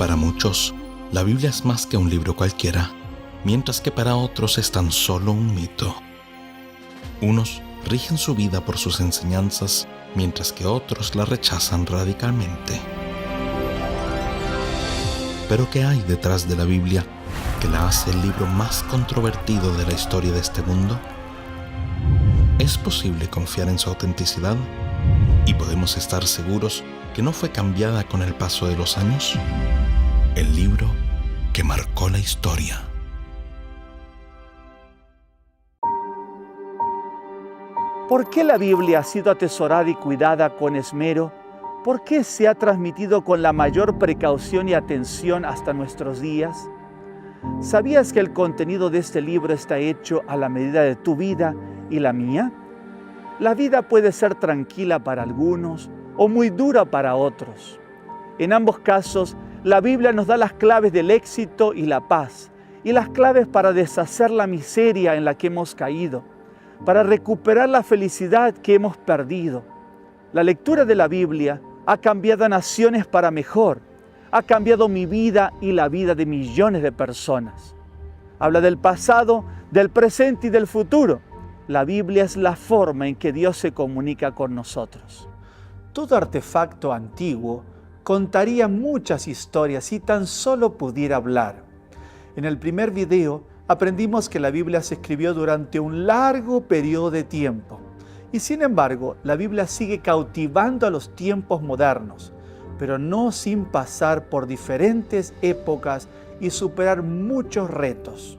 Para muchos, la Biblia es más que un libro cualquiera, mientras que para otros es tan solo un mito. Unos rigen su vida por sus enseñanzas, mientras que otros la rechazan radicalmente. Pero ¿qué hay detrás de la Biblia que la hace el libro más controvertido de la historia de este mundo? ¿Es posible confiar en su autenticidad? ¿Y podemos estar seguros que no fue cambiada con el paso de los años? El libro que marcó la historia. ¿Por qué la Biblia ha sido atesorada y cuidada con esmero? ¿Por qué se ha transmitido con la mayor precaución y atención hasta nuestros días? ¿Sabías que el contenido de este libro está hecho a la medida de tu vida y la mía? La vida puede ser tranquila para algunos o muy dura para otros. En ambos casos, la Biblia nos da las claves del éxito y la paz, y las claves para deshacer la miseria en la que hemos caído, para recuperar la felicidad que hemos perdido. La lectura de la Biblia ha cambiado a naciones para mejor, ha cambiado mi vida y la vida de millones de personas. Habla del pasado, del presente y del futuro. La Biblia es la forma en que Dios se comunica con nosotros. Todo artefacto antiguo contaría muchas historias si tan solo pudiera hablar. En el primer video aprendimos que la Biblia se escribió durante un largo periodo de tiempo. Y sin embargo, la Biblia sigue cautivando a los tiempos modernos, pero no sin pasar por diferentes épocas y superar muchos retos.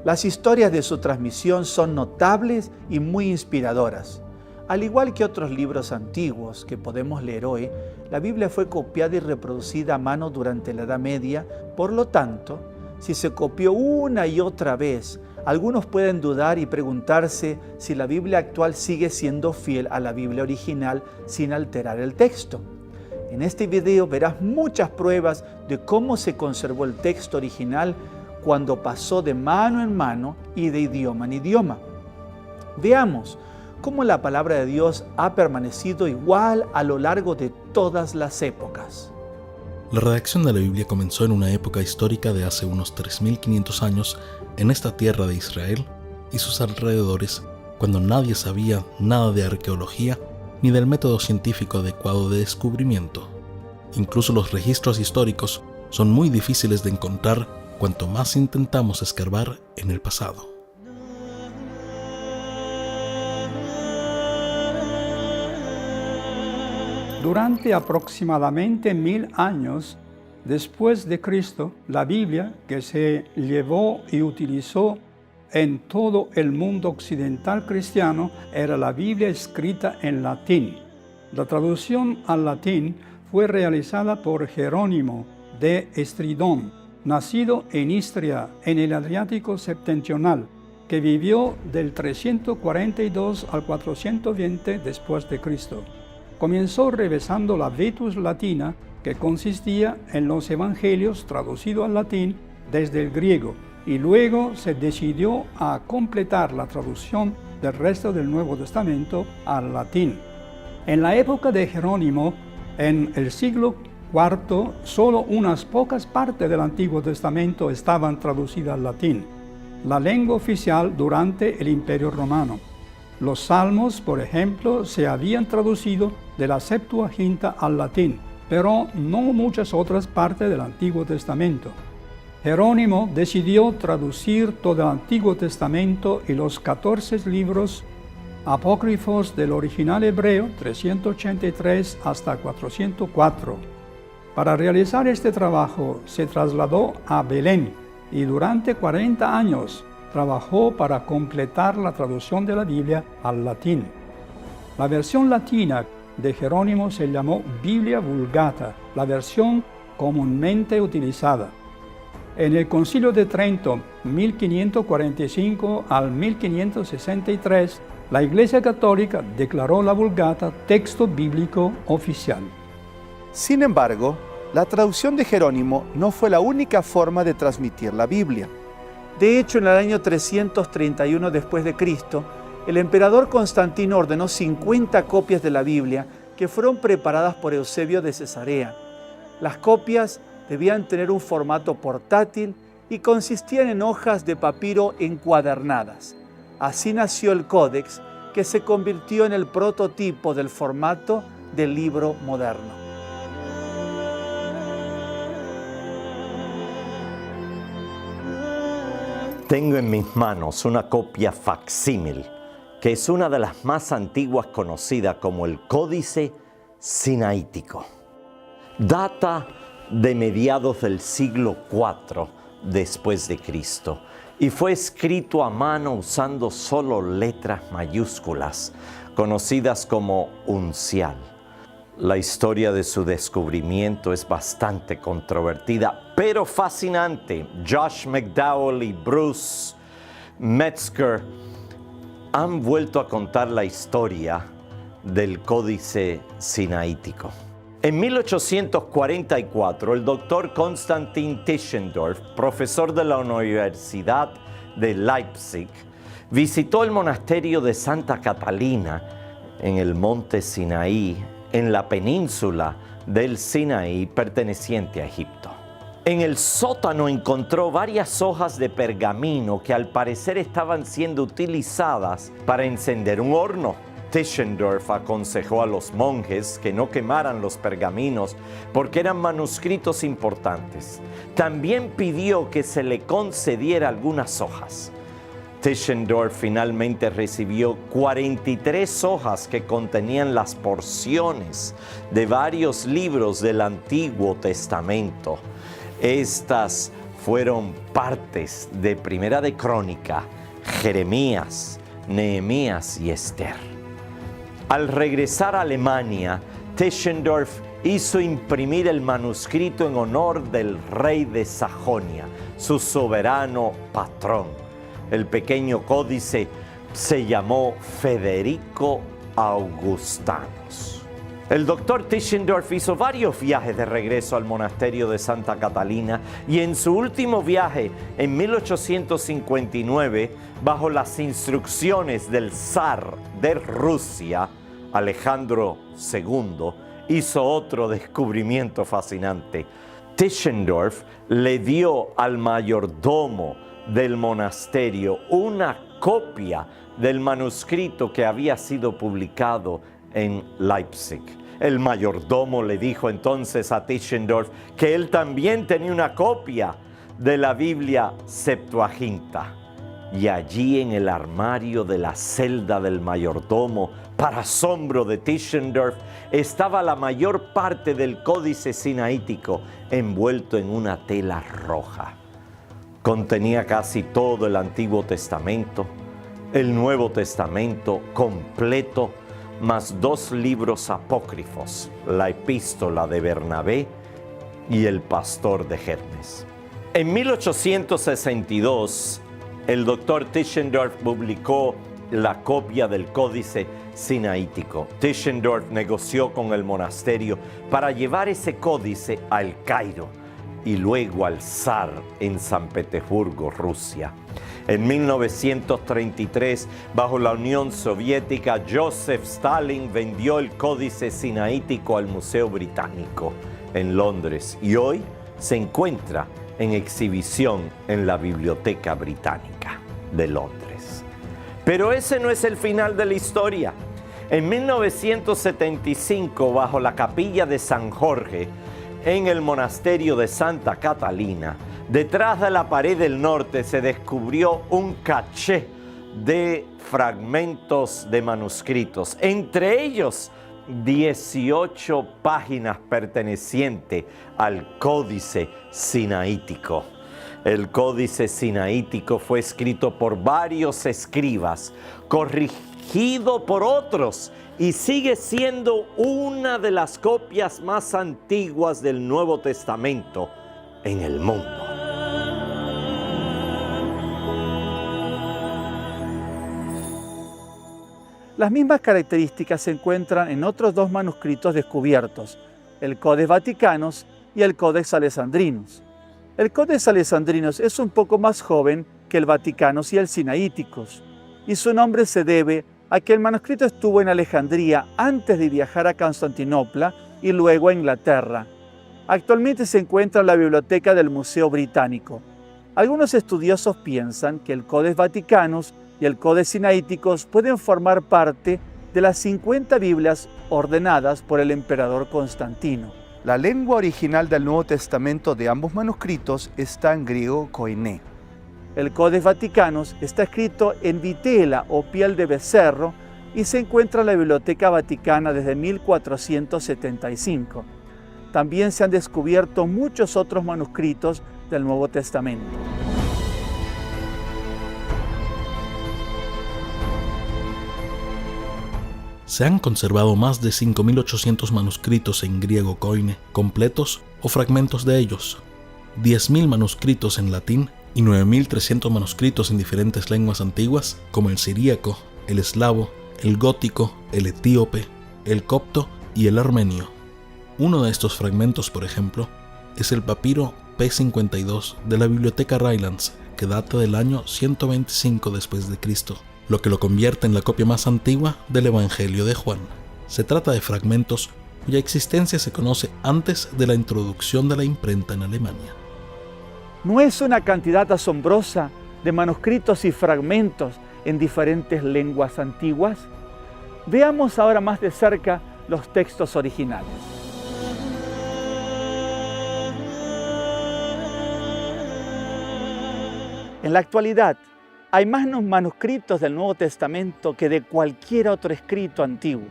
Las historias de su transmisión son notables y muy inspiradoras. Al igual que otros libros antiguos que podemos leer hoy, la Biblia fue copiada y reproducida a mano durante la Edad Media. Por lo tanto, si se copió una y otra vez, algunos pueden dudar y preguntarse si la Biblia actual sigue siendo fiel a la Biblia original sin alterar el texto. En este video verás muchas pruebas de cómo se conservó el texto original cuando pasó de mano en mano y de idioma en idioma. Veamos cómo la palabra de Dios ha permanecido igual a lo largo de todas las épocas. La redacción de la Biblia comenzó en una época histórica de hace unos 3.500 años en esta tierra de Israel y sus alrededores, cuando nadie sabía nada de arqueología ni del método científico adecuado de descubrimiento. Incluso los registros históricos son muy difíciles de encontrar cuanto más intentamos escarbar en el pasado. Durante aproximadamente 1000 años después de Cristo, la Biblia, que se llevó y utilizó en todo el mundo occidental cristiano, era la Biblia escrita en latín. La traducción al latín fue realizada por Jerónimo de Estridón, nacido en Istria, en el Adriático septentrional, que vivió del 342 al 420 después de Cristo. Comenzó revisando la Vetus Latina, que consistía en los evangelios traducidos al latín desde el griego, y luego se decidió a completar la traducción del resto del Nuevo Testamento al latín. En la época de Jerónimo, en el siglo IV, solo unas pocas partes del Antiguo Testamento estaban traducidas al latín, la lengua oficial durante el Imperio Romano. Los Salmos, por ejemplo, se habían traducido de la Septuaginta al latín, pero no muchas otras partes del Antiguo Testamento. Jerónimo decidió traducir todo el Antiguo Testamento y los 14 libros apócrifos del original hebreo, 383 hasta 404. Para realizar este trabajo se trasladó a Belén y durante 40 años trabajó para completar la traducción de la Biblia al latín. La versión latina de Jerónimo se llamó Biblia Vulgata, la versión comúnmente utilizada. En el Concilio de Trento, 1545 al 1563, la Iglesia Católica declaró la Vulgata texto bíblico oficial. Sin embargo, la traducción de Jerónimo no fue la única forma de transmitir la Biblia. De hecho, en el año 331 después de Cristo, el emperador Constantino ordenó 50 copias de la Biblia que fueron preparadas por Eusebio de Cesarea. Las copias Debían tener un formato portátil y consistían en hojas de papiro encuadernadas. Así nació el Códex, que se convirtió en el prototipo del formato del libro moderno. Tengo en mis manos una copia facsímil, que es una de las más antiguas conocida como el Códice Sinaítico. Data de mediados del siglo IV después de Cristo y fue escrito a mano usando solo letras mayúsculas, conocidas como uncial. La historia de su descubrimiento es bastante controvertida, pero fascinante. Josh McDowell y Bruce Metzger han vuelto a contar la historia del Códice Sinaítico. En 1844, el doctor Konstantin Tischendorf, profesor de la Universidad de Leipzig, visitó el monasterio de Santa Catalina en el monte Sinaí, en la península del Sinaí perteneciente a Egipto. En el sótano encontró varias hojas de pergamino que al parecer estaban siendo utilizadas para encender un horno. Tischendorf aconsejó a los monjes que no quemaran los pergaminos porque eran manuscritos importantes. También pidió que se le concediera algunas hojas. Tischendorf finalmente recibió 43 hojas que contenían las porciones de varios libros del Antiguo Testamento. Estas fueron partes de Primera de Crónica, Jeremías, Nehemías y Esther. Al regresar a Alemania, Tischendorf hizo imprimir el manuscrito en honor del rey de Sajonia, su soberano patrón. El pequeño códice se llamó Federico Augustanus. El doctor Tischendorf hizo varios viajes de regreso al monasterio de Santa Catalina y en su último viaje, en 1859, bajo las instrucciones del zar de Rusia, Alejandro II, hizo otro descubrimiento fascinante. Tischendorf le dio al mayordomo del monasterio una copia del manuscrito que había sido publicado en Leipzig. El mayordomo le dijo entonces a Tischendorf que él también tenía una copia de la Biblia Septuaginta. Y allí en el armario de la celda del mayordomo, para asombro de Tischendorf, estaba la mayor parte del Códice Sinaítico envuelto en una tela roja. Contenía casi todo el Antiguo Testamento, el Nuevo Testamento completo, más 2 libros apócrifos, la Epístola de Bernabé y el Pastor de Hermes. En 1862, el doctor Tischendorf publicó la copia del Códice Sinaítico. Tischendorf negoció con el monasterio para llevar ese códice al Cairo y luego al zar en San Petersburgo, Rusia. En 1933, bajo la Unión Soviética, Joseph Stalin vendió el Códice Sinaítico al Museo Británico en Londres y hoy se encuentra en exhibición en la Biblioteca Británica de Londres. Pero ese no es el final de la historia. En 1975, bajo la capilla de San Jorge, en el monasterio de Santa Catalina, detrás de la pared del norte se descubrió un caché de fragmentos de manuscritos, entre ellos 18 páginas pertenecientes al Códice Sinaítico. El Códice Sinaítico fue escrito por varios escribas, corregido por otros, y sigue siendo una de las copias más antiguas del Nuevo Testamento en el mundo. Las mismas características se encuentran en otros 2 manuscritos descubiertos, el Codex Vaticanus y el Codex Alessandrinus. El Codex Alessandrinus es un poco más joven que el Vaticanus y el Sinaíticos, y su nombre se debe a que el manuscrito estuvo en Alejandría antes de viajar a Constantinopla y luego a Inglaterra. Actualmente se encuentra en la biblioteca del Museo Británico. Algunos estudiosos piensan que el Codex Vaticanus y el Codex Sinaiticus pueden formar parte de las 50 Biblias ordenadas por el emperador Constantino. La lengua original del Nuevo Testamento de ambos manuscritos está en griego koiné. El Codex Vaticanus está escrito en vitela o piel de becerro y se encuentra en la Biblioteca Vaticana desde 1475. También se han descubierto muchos otros manuscritos del Nuevo Testamento. Se han conservado más de 5.800 manuscritos en griego koine, completos o fragmentos de ellos, 10.000 manuscritos en latín y 9.300 manuscritos en diferentes lenguas antiguas como el siríaco, el eslavo, el gótico, el etíope, el copto y el armenio. Uno de estos fragmentos, por ejemplo, es el papiro P52 de la Biblioteca Rylands, que data del año 125 después de Cristo, lo que lo convierte en la copia más antigua del Evangelio de Juan. Se trata de fragmentos cuya existencia se conoce antes de la introducción de la imprenta en Alemania. ¿No es una cantidad asombrosa de manuscritos y fragmentos en diferentes lenguas antiguas? Veamos ahora más de cerca los textos originales. En la actualidad, hay más manuscritos del Nuevo Testamento que de cualquier otro escrito antiguo.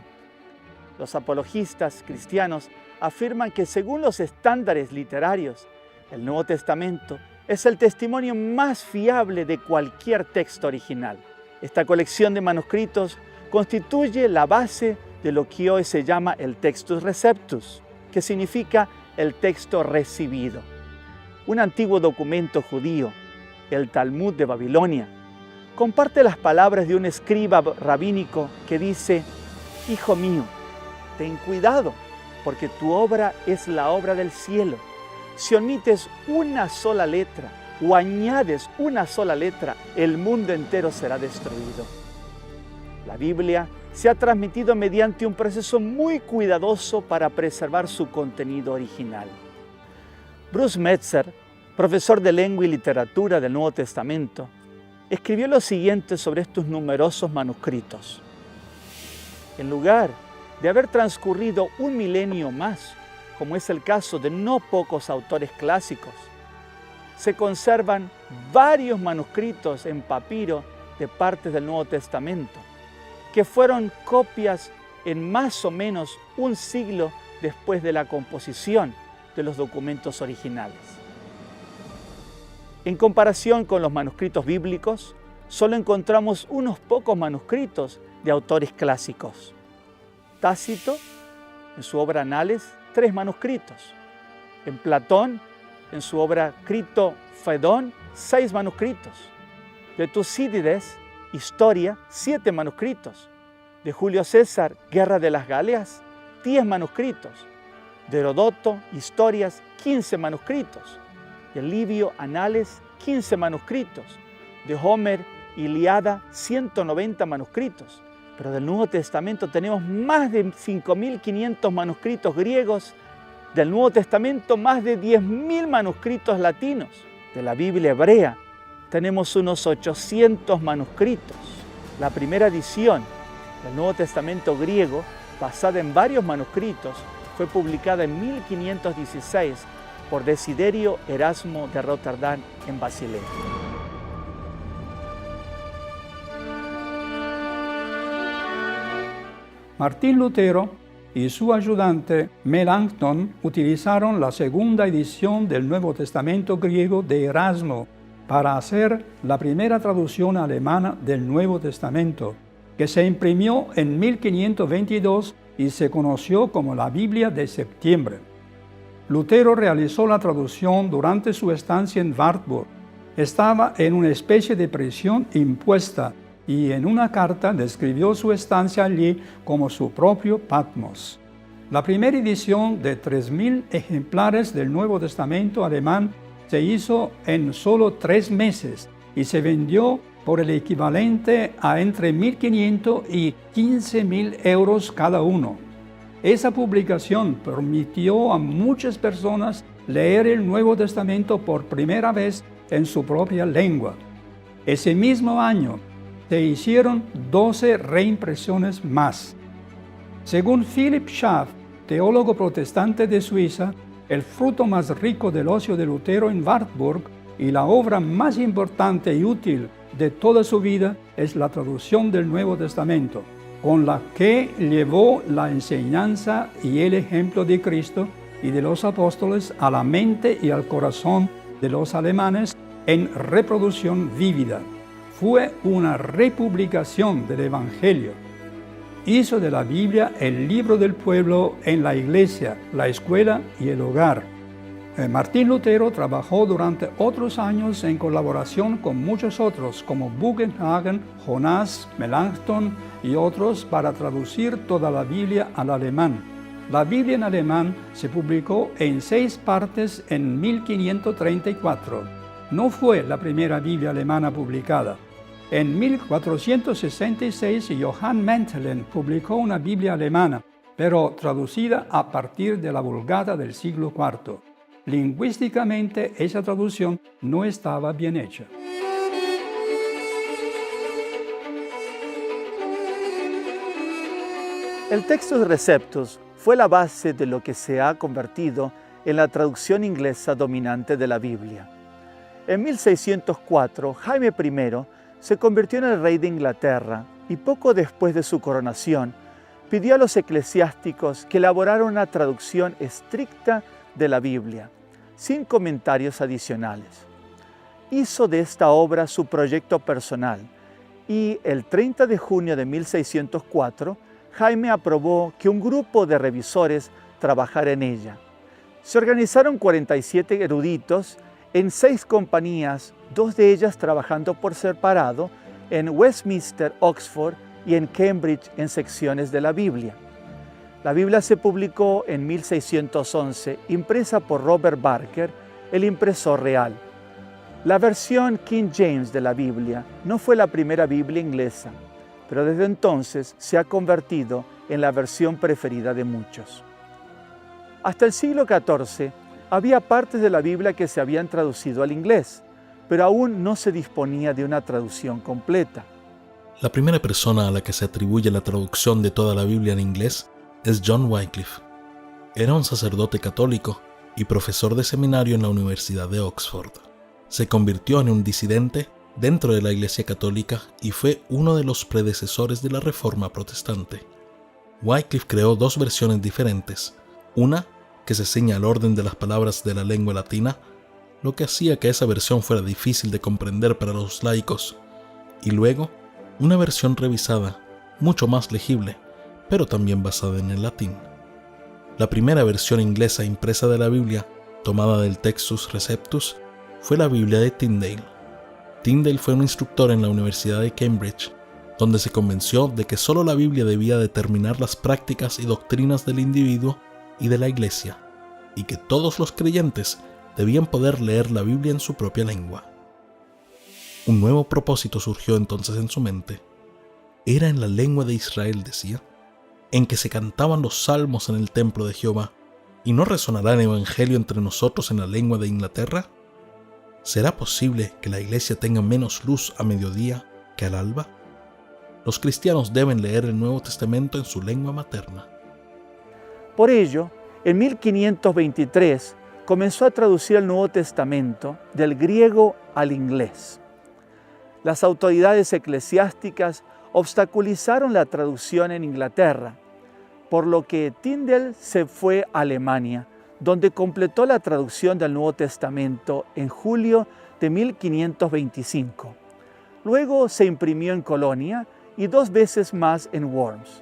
Los apologistas cristianos afirman que según los estándares literarios, el Nuevo Testamento es el testimonio más fiable de cualquier texto original. Esta colección de manuscritos constituye la base de lo que hoy se llama el Textus Receptus, que significa el texto recibido. Un antiguo documento judío, el Talmud de Babilonia, comparte las palabras de un escriba rabínico que dice: «Hijo mío, ten cuidado, porque tu obra es la obra del cielo. Si omites una sola letra o añades una sola letra, el mundo entero será destruido». La Biblia se ha transmitido mediante un proceso muy cuidadoso para preservar su contenido original. Bruce Metzer, profesor de lengua y literatura del Nuevo Testamento, escribió lo siguiente sobre estos numerosos manuscritos. En lugar de haber transcurrido un milenio más, como es el caso de no pocos autores clásicos, se conservan varios manuscritos en papiro de partes del Nuevo Testamento, que fueron copias en más o menos un siglo después de la composición de los documentos originales. En comparación con los manuscritos bíblicos, solo encontramos unos pocos manuscritos de autores clásicos. Tácito, en su obra Anales, 3 manuscritos. En Platón, en su obra Crito Fedón, 6 manuscritos. De Tucídides, Historia, 7 manuscritos. De Julio César, Guerra de las Galias, 10 manuscritos. De Herodoto, Historias, 15 manuscritos. De Livio, Anales, 15 manuscritos. De Homer, Ilíada, 190 manuscritos. Pero del Nuevo Testamento tenemos más de 5.500 manuscritos griegos. Del Nuevo Testamento más de 10.000 manuscritos latinos. De la Biblia hebrea tenemos unos 800 manuscritos. La primera edición del Nuevo Testamento griego, basada en varios manuscritos, fue publicada en 1516 por Desiderio Erasmo de Rotterdam en Basilea. Martín Lutero y su ayudante Melanchthon utilizaron la segunda edición del Nuevo Testamento griego de Erasmo para hacer la primera traducción alemana del Nuevo Testamento, que se imprimió en 1522 y se conoció como la Biblia de Septiembre. Lutero realizó la traducción durante su estancia en Wartburg. Estaba en una especie de prisión impuesta y en una carta describió su estancia allí como su propio Patmos. La primera edición de 3.000 ejemplares del Nuevo Testamento alemán se hizo en solo 3 meses y se vendió por el equivalente a entre 1.500 y 15.000 euros cada uno. Esa publicación permitió a muchas personas leer el Nuevo Testamento por primera vez en su propia lengua. Ese mismo año se hicieron 12 reimpresiones más. Según Philipp Schaff, teólogo protestante de Suiza, el fruto más rico del ocio de Lutero en Wartburg y la obra más importante y útil de toda su vida es la traducción del Nuevo Testamento, con la que llevó la enseñanza y el ejemplo de Cristo y de los apóstoles a la mente y al corazón de los alemanes en reproducción vívida. Fue una republicación del Evangelio. Hizo de la Biblia el libro del pueblo en la iglesia, la escuela y el hogar. Martín Lutero trabajó durante otros años en colaboración con muchos otros, como Bugenhagen, Jonas, Melanchthon y otros, para traducir toda la Biblia al alemán. La Biblia en alemán se publicó en 6 partes en 1534. No fue la primera Biblia alemana publicada. En 1466, Johann Mentelen publicó una Biblia alemana, pero traducida a partir de la Vulgata del siglo IV. Lingüísticamente, esa traducción no estaba bien hecha. El Textus Receptus fue la base de lo que se ha convertido en la traducción inglesa dominante de la Biblia. En 1604, Jaime I se convirtió en el rey de Inglaterra y poco después de su coronación pidió a los eclesiásticos que elaboraran una traducción estricta de la Biblia, sin comentarios adicionales. Hizo de esta obra su proyecto personal y el 30 de junio de 1604, Jaime aprobó que un grupo de revisores trabajara en ella. Se organizaron 47 eruditos en 6 compañías, 2 de ellas trabajando por separado en Westminster, Oxford y en Cambridge en secciones de la Biblia. La Biblia se publicó en 1611, impresa por Robert Barker, el impresor real. La versión King James de la Biblia no fue la primera Biblia inglesa, pero desde entonces se ha convertido en la versión preferida de muchos. Hasta el siglo XIV había partes de la Biblia que se habían traducido al inglés, pero aún no se disponía de una traducción completa. La primera persona a la que se atribuye la traducción de toda la Biblia en inglés es John Wycliffe. Era un sacerdote católico y profesor de seminario en la Universidad de Oxford. Se convirtió en un disidente dentro de la Iglesia Católica y fue uno de los predecesores de la Reforma Protestante. Wycliffe creó 2 versiones diferentes, una que se ciña al orden de las palabras de la lengua latina, lo que hacía que esa versión fuera difícil de comprender para los laicos, y luego una versión revisada, mucho más legible, pero también basada en el latín. La primera versión inglesa impresa de la Biblia, tomada del Textus Receptus, fue la Biblia de Tyndale. Tyndale fue un instructor en la Universidad de Cambridge, donde se convenció de que solo la Biblia debía determinar las prácticas y doctrinas del individuo y de la Iglesia, y que todos los creyentes debían poder leer la Biblia en su propia lengua. Un nuevo propósito surgió entonces en su mente. Era en la lengua de Israel, decía, en que se cantaban los salmos en el templo de Jehová, ¿y no resonará el evangelio entre nosotros en la lengua de Inglaterra? ¿Será posible que la Iglesia tenga menos luz a mediodía que al alba? Los cristianos deben leer el Nuevo Testamento en su lengua materna. Por ello, en 1523 comenzó a traducir el Nuevo Testamento del griego al inglés. Las autoridades eclesiásticas obstaculizaron la traducción en Inglaterra, por lo que Tyndale se fue a Alemania, donde completó la traducción del Nuevo Testamento en julio de 1525. Luego se imprimió en Colonia y 2 veces más en Worms.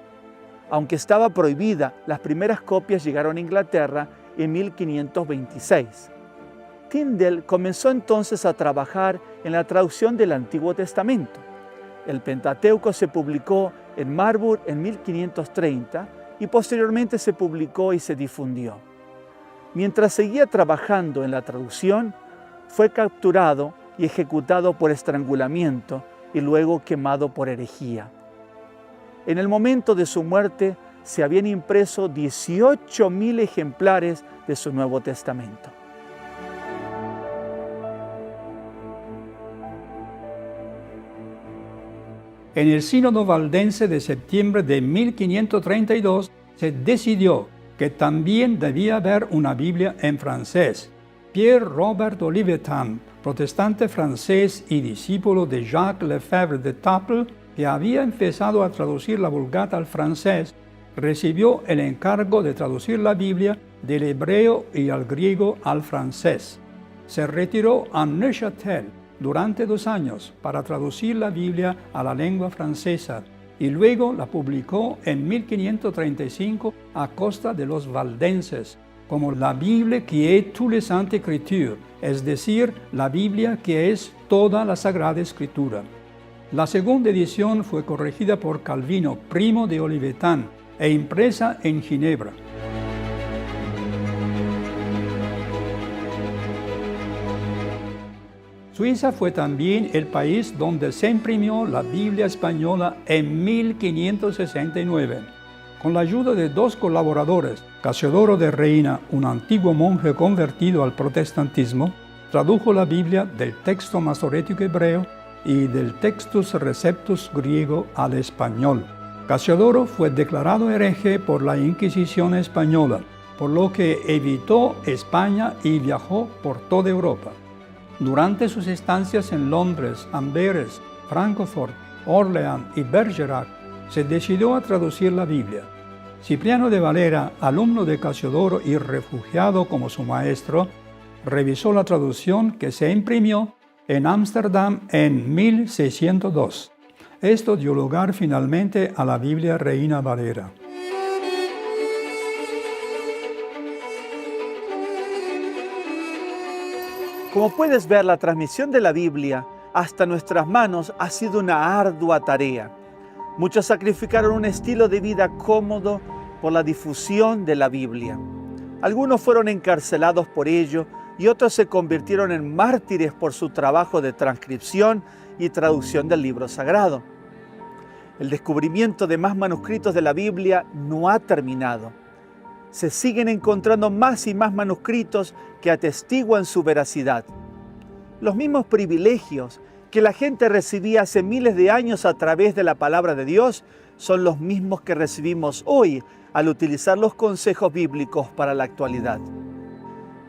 Aunque estaba prohibida, las primeras copias llegaron a Inglaterra en 1526. Tyndale comenzó entonces a trabajar en la traducción del Antiguo Testamento. El Pentateuco se publicó en Marburg en 1530 y posteriormente se publicó y se difundió. Mientras seguía trabajando en la traducción, fue capturado y ejecutado por estrangulamiento y luego quemado por herejía. En el momento de su muerte, se habían impreso 18.000 ejemplares de su Nuevo Testamento. En el Sínodo Valdense de septiembre de 1532 se decidió que también debía haber una Biblia en francés. Pierre Robert Olivetan, protestante francés y discípulo de Jacques Lefebvre de Tappel, que había empezado a traducir la Vulgata al francés, recibió el encargo de traducir la Biblia del hebreo y al griego al francés. Se retiró a Neuchâtel durante 2 años para traducir la Biblia a la lengua francesa y luego la publicó en 1535 a costa de los valdenses, como la Biblia qui est toute la Sainte Écriture, es decir, la Biblia que es toda la Sagrada Escritura. La segunda edición fue corregida por Calvino, primo de Olivetan, e impresa en Ginebra. Suiza fue también el país donde se imprimió la Biblia española en 1569. Con la ayuda de 2 colaboradores, Casiodoro de Reina, un antiguo monje convertido al protestantismo, tradujo la Biblia del texto masorético hebreo y del Textus Receptus griego al español. Casiodoro fue declarado hereje por la Inquisición española, por lo que evitó España y viajó por toda Europa. Durante sus estancias en Londres, Amberes, Francfort, Orleans y Bergerac, se decidió a traducir la Biblia. Cipriano de Valera, alumno de Casiodoro y refugiado como su maestro, revisó la traducción que se imprimió en Ámsterdam en 1602. Esto dio lugar finalmente a la Biblia Reina Valera. Como puedes ver, la transmisión de la Biblia hasta nuestras manos ha sido una ardua tarea. Muchos sacrificaron un estilo de vida cómodo por la difusión de la Biblia. Algunos fueron encarcelados por ello y otros se convirtieron en mártires por su trabajo de transcripción y traducción del libro sagrado. El descubrimiento de más manuscritos de la Biblia no ha terminado. Se siguen encontrando más y más manuscritos que atestiguan su veracidad. Los mismos privilegios que la gente recibía hace miles de años a través de la palabra de Dios son los mismos que recibimos hoy al utilizar los consejos bíblicos para la actualidad.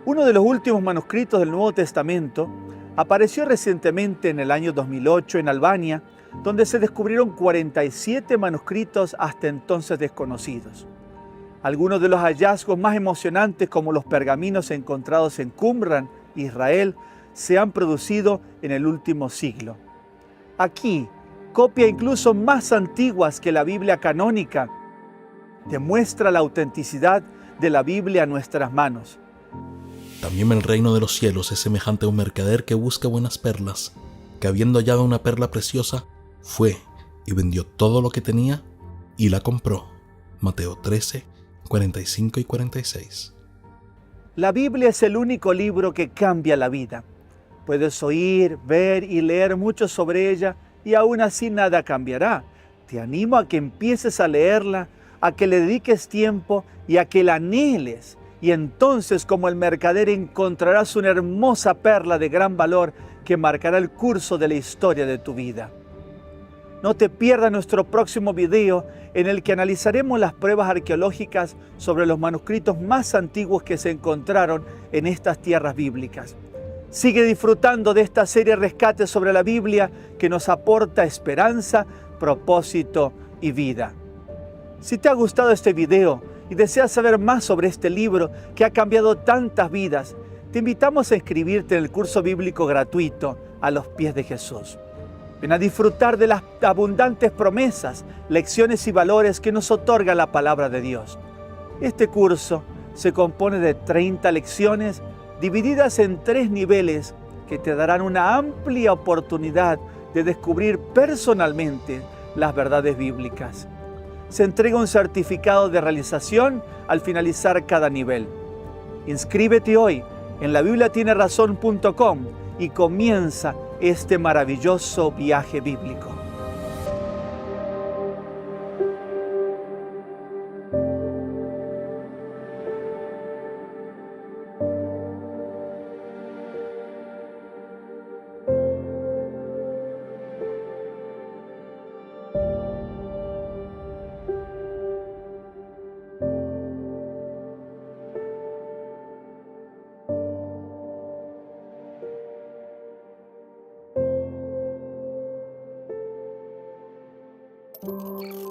Uno de los últimos manuscritos del Nuevo Testamento apareció recientemente en el año 2008 en Albania, donde se descubrieron 47 manuscritos hasta entonces desconocidos. Algunos de los hallazgos más emocionantes, como los pergaminos encontrados en Qumran, Israel, se han producido en el último siglo. Aquí, copias incluso más antiguas que la Biblia canónica, demuestra la autenticidad de la Biblia en nuestras manos. También el reino de los cielos es semejante a un mercader que busca buenas perlas, que habiendo hallado una perla preciosa, fue y vendió todo lo que tenía y la compró. Mateo 13, 45 y 46. La Biblia es el único libro que cambia la vida. Puedes oír, ver y leer mucho sobre ella y aún así nada cambiará. Te animo a que empieces a leerla, a que le dediques tiempo y a que la anheles. Y entonces, como el mercader, encontrarás una hermosa perla de gran valor que marcará el curso de la historia de tu vida. No te pierdas nuestro próximo video en el que analizaremos las pruebas arqueológicas sobre los manuscritos más antiguos que se encontraron en estas tierras bíblicas. Sigue disfrutando de esta serie Rescate sobre la Biblia que nos aporta esperanza, propósito y vida. Si te ha gustado este video y deseas saber más sobre este libro que ha cambiado tantas vidas, te invitamos a inscribirte en el curso bíblico gratuito A los pies de Jesús. Ven a disfrutar de las abundantes promesas, lecciones y valores que nos otorga la palabra de Dios. Este curso se compone de 30 lecciones divididas en 3 niveles que te darán una amplia oportunidad de descubrir personalmente las verdades bíblicas. Se entrega un certificado de realización al finalizar cada nivel. Inscríbete hoy en labibliatienerazón.com y comienza este maravilloso viaje bíblico. Cristo.